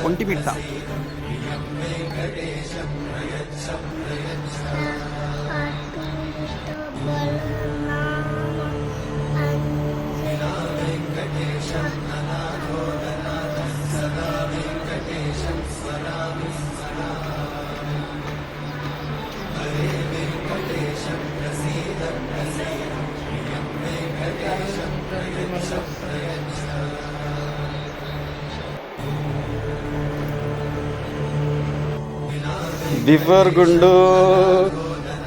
Vontimitta.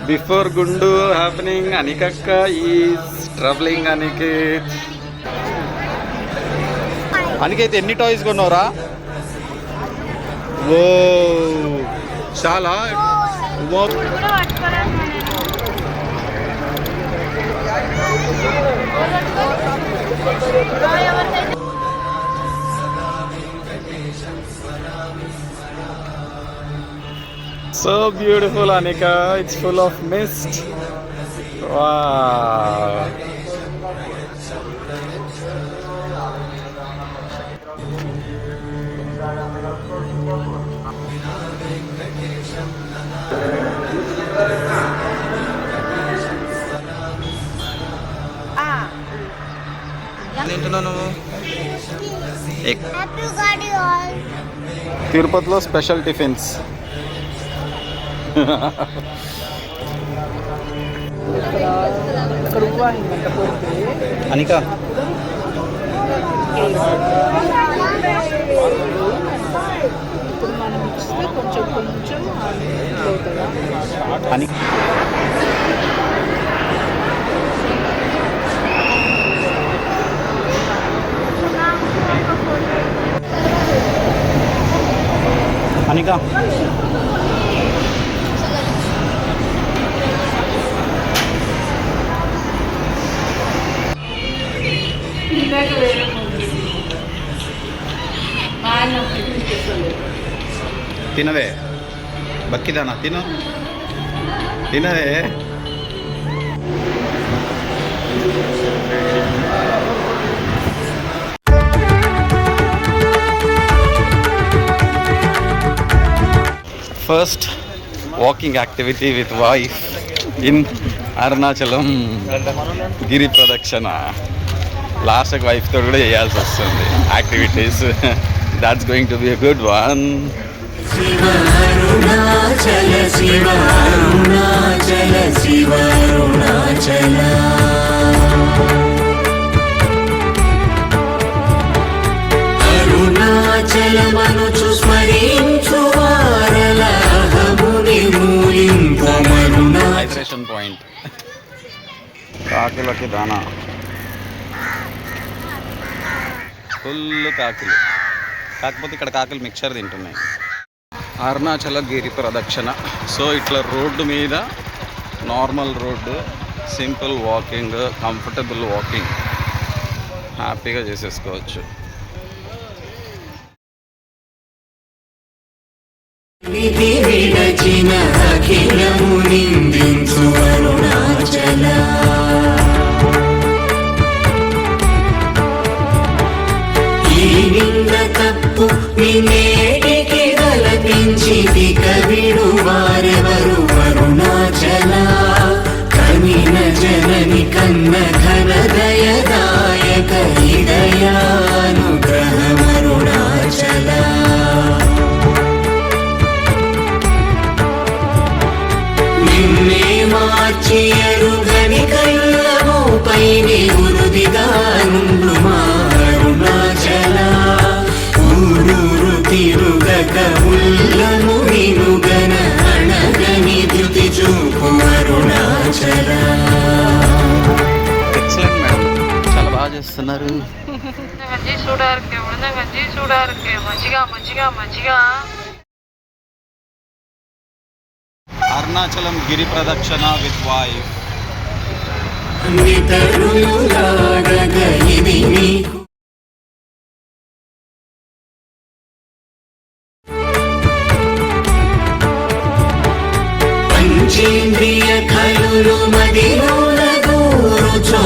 Before Gundu happening, Anikakka is traveling. Aniket, ఎన్ని toys కొన్నావురా? ఓ చాలా. So beautiful, Anika. It's full of mist. Wow. తిరుపతిలో special tiffins. Anika Anika తినవే బక్కిదానా తినవే. First walking activity with wife in Arunachalam Giri Pradakshana. Last wife తో కూడా చేయాల్సి వస్తుంది activities. That's going to be a good one. Shiva Arunachala, Shiva Arunachala, Shiva Arunachala. Arunachala స్మరించు వారలహముని మూలింపు మరునా. Hydration point. కాకులకి దానా ఫుల్ కాకులు. కాకపోతే ఇక్కడ కాకులు మిక్చర్ తింటున్నాయి. అరుణాచల గిరి ప్రదక్షిణ. సో ఇట్లా రోడ్డు మీద normal road, simple walking, comfortable walking హ్యాపీగా చేసేసుకోవచ్చు. తప్పు నేటికి గలపించి కవిడు వారెవరు అరుణాచల. కనిన జనని కన్న ఘన దయదాయక హృదయానుగ్రహమరుణాచల. నిన్నే మార్చి ఎరుగని కళ్ళమోపై నివృదిగా నుండు మా అరుణాచల. ఊరూరు తిరుగక ఉల్లము వినుగన అణగని ధృతి చూపు అరుణాచల. ఎక్సలెంట్ మేడం, చాలా బాగా చేస్తున్నారు. అరుణాచలం గిరి ప్రదక్షిణ విత్ వైఫ్. పంచేంద్రియ కలులు మదిలోన గూరుచో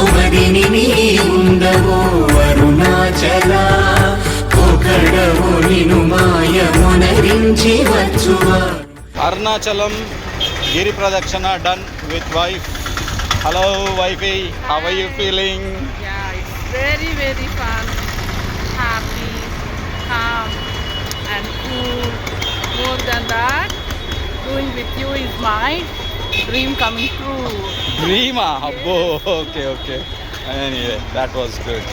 Arnachalam Giri Pradakshana done with wife. Hello wifey, how are you feeling? Yeah, it's very, very fun, happy, calm, and cool. More than that, doing with you is my dream coming true. Dream? Abbo, okay. Anyway, that was good.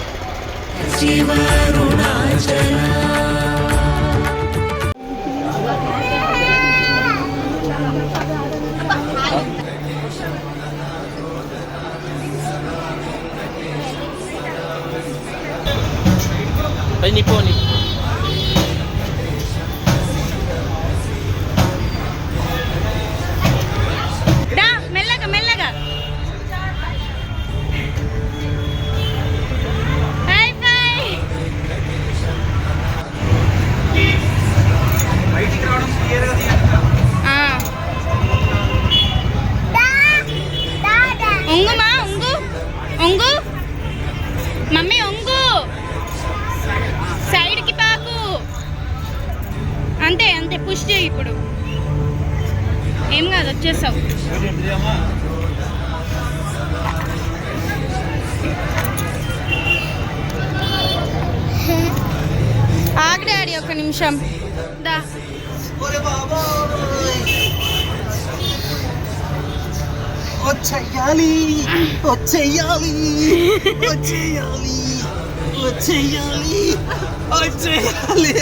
Ay, nipo. డా మెల్లగా మెల్లగా by by. ఒంగుమా ఒంగు mummy ఒంగు సైడ్కి పాకు అంతే push చేయి. ఇప్పుడు ఏం కాదు, వచ్చేసావు. ఆగు డాడీ, ఒక నిమిషం. దా వచ్చేయాలి వచ్చేయాలి వచ్చేయాలి వచ్చేయాలి వచ్చేయాలి